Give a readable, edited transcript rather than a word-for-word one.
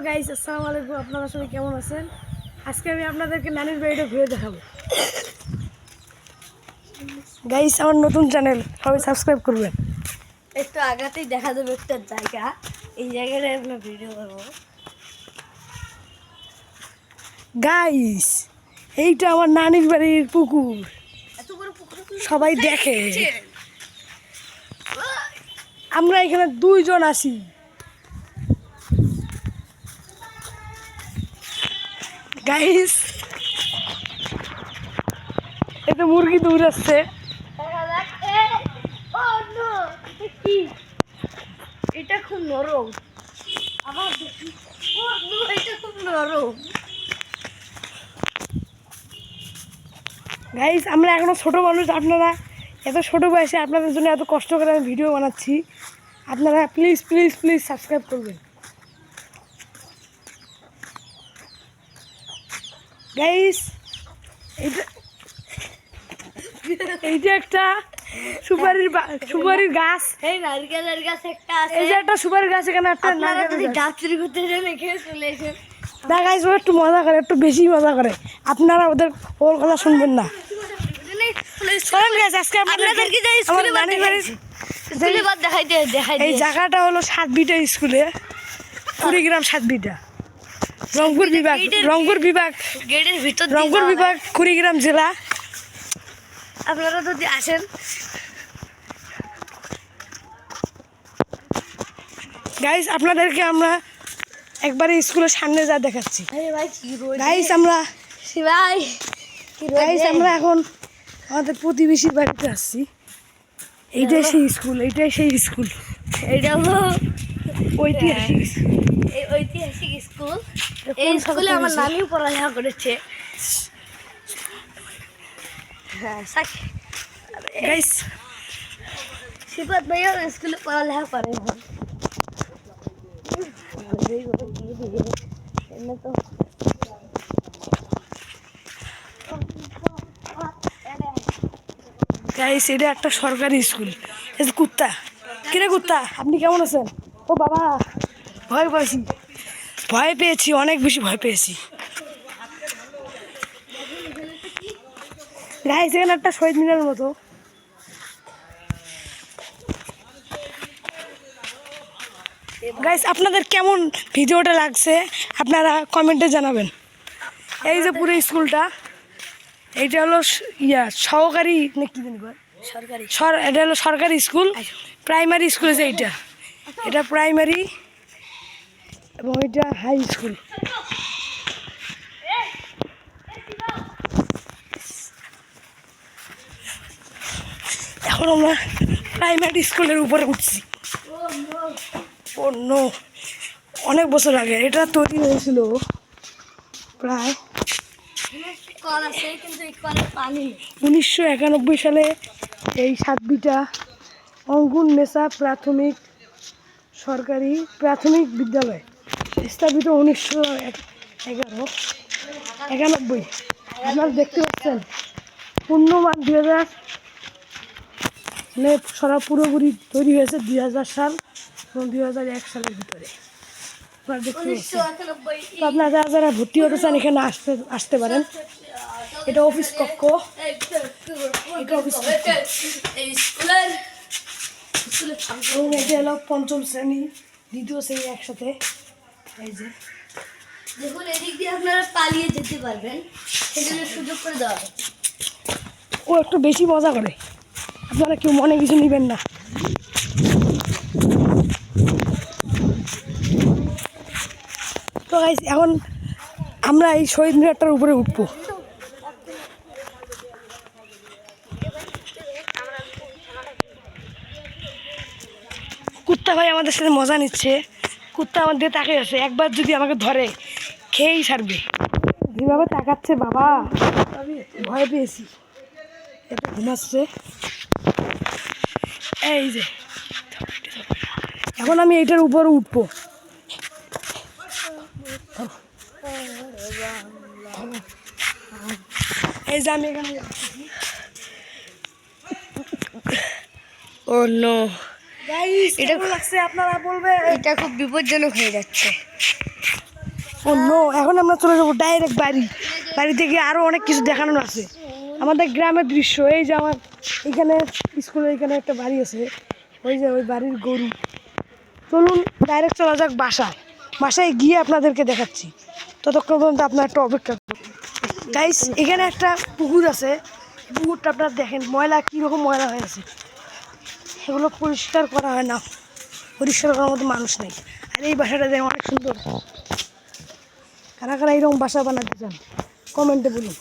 Guys, আসসালামু আলাইকুম। আপনারা সবাই কেমন আছেন? আজকে আমি আপনাদেরকে নানির বাড়িটা ঘুরে দেখাবো। গাইস, আমার নতুন চ্যানেল, সবাই সাবস্ক্রাইব করবেন। একটু আগাতেই দেখা যাবে একটা জায়গা, এই জায়গাটায় আমরা ভিডিও করবো। গাইস, এইটা আমার নানির বাড়ির পুকুর, সবাই দেখে। আমরা এখানে 2 জন আছি। গাইস, এতে মুরগি দৌড়াচ্ছে। এটা খুব নরম, আবার এটা খুব নরম। গাইস, আমরা এখনো ছোট মানুষ, আপনারা এত ছোট বয়সে আপনাদের জন্য এত কষ্ট করে আমি ভিডিও বানাচ্ছি। আপনারা প্লিজ প্লিজ প্লিজ সাবস্ক্রাইব করবেন। গাইস, এইটা একটা সুপারির গাছ। এই নারকেলের গাছ একটা আছে। এই যে একটা সুপারির গাছ, এখানে একটা আপনারা যদি ডাব চুরি করতে চান এখানে চলে এসেন। না গাইস, ও একটু মজা করে, একটু বেশি মজা করে। আপনারা ওর কথা শুনবেন না। এই জায়গাটা হলো 7 বিটা স্কুলে, কুড়িগ্রাম 7 বিটা, রংপুর বিভাগ, গেটের ভিতর রংপুর বিভাগ, কুড়িগ্রাম জেলা। আপনারা যদি আসেন, গাইস, আপনাদেরকে আমরা একবারে স্কুলের সামনে যা দেখাচ্ছি। গাইস, আমরা এখন আমাদের প্রতিবেশীর বাড়িতে আসছি। এইটাই সেই স্কুল, এটা হলো ঐতিহাসিক এই ঐতিহাসিক স্কুল। এই স্কুলে আমার নানিও পড়ালেখা করেছে। হ্যাঁ, গাইস, সিফাত ভাইও স্কুলে পড়ালেখা করে এখন। গাইস, এটা একটা সরকারি স্কুল। এই যে কুত্তা, কিরে কুত্তা, আপনি কেমন আছেন? ও বাবা, ভয় পেয়েছি, অনেক বেশি ভয় পেয়েছি। গাইস, এখানে একটা শহীদ মিনারের মতো। গাইস, আপনাদের কেমন ভিডিওটা লাগছে আপনারা কমেন্টে জানাবেন। এই যে পুরো স্কুলটা, এইটা হলো সহকারী না কি জানি সরকারি, এটা হলো সরকারি স্কুল, প্রাইমারি স্কুল। যে এটা প্রাইমারি এবং এটা হাই স্কুল। এখন আমরা প্রাইমারি স্কুলের উপরে উঠছি। অন্য অনেক বছর আগে এটা তৈরি হয়েছিল, প্রায় 1991 সালে। এই 7 বিটা অঙ্গুন নেশা সরকারি প্রাথমিক বিদ্যালয় স্থাপিত 1991। আপনারা দেখতে পাচ্ছেন পূর্ণমান 2000, মানে পুরোপুরি তৈরি হয়েছে 2000 সাল এবং 2001 সালের ভিতরে। আপনারা দেখতে পাচ্ছেন। তো আপনারা যারা ভর্তি হতে চান এখানে আসতে পারেন। এটা অফিস কক্ষ, এটা হলো 5ম শ্রেণী 2য় শ্রেণী একসাথে। এই যে দেখুন, এদিক দিয়ে আপনারা পালিয়ে যেতে পারবেন, সেজন্য সুযোগ করে দেওয়া হয়। ও একটু বেশি মজা করে, আপনারা কেউ মনে কিছু নেবেন না। তো গাইস, এখন আমরা এই শহীদ মিনারটার উপরে উঠবো। কুত্তা ভাই আমাদের সাথে মজা নিচ্ছে। কুত্তা আমার দিয়ে তাকিয়ে আছে, একবার যদি আমাকে ধরে খেয়েই ছাড়বে। যেভাবে তাকাচ্ছে বাবা, ভয় পেয়েছি। এটা ঘুমাচ্ছে। এই যে এখন আমি এইটার উপরে উঠবো। এই যে আমি এখানে, ও নো, এটা লাগছে, আপনারা বলবে এটা খুব বিপজ্জনক হয়ে যাচ্ছে। ও নো, এখন আমরা চলে যাবো ডাইরেক্ট বাড়ি থেকে আরও অনেক কিছু দেখানোর আছে। আমাদের গ্রামের দৃশ্য, এই যে আমার এখানে স্কুলের এখানে একটা বাড়ি আছে, ওই যে ওই বাড়ির গরু। চলুন ডাইরেক্ট চলা যাক বাসায় গিয়ে আপনাদেরকে দেখাচ্ছি। ততক্ষণ পর্যন্ত আপনার একটা অপেক্ষা করুন। গাইস, এখানে একটা পুকুর আছে, পুকুরটা আপনারা দেখেন ময়লা কীরকম ময়লা হয়ে আছে। এগুলো পরিষ্কার করা হয় না, পরিষ্কার করার মতো মানুষ নেই। আর এই বাসাটা দেখেন অনেক সুন্দর। কারা কারা এইরকম বাসা বানাতে চান কমেন্টে বলুন।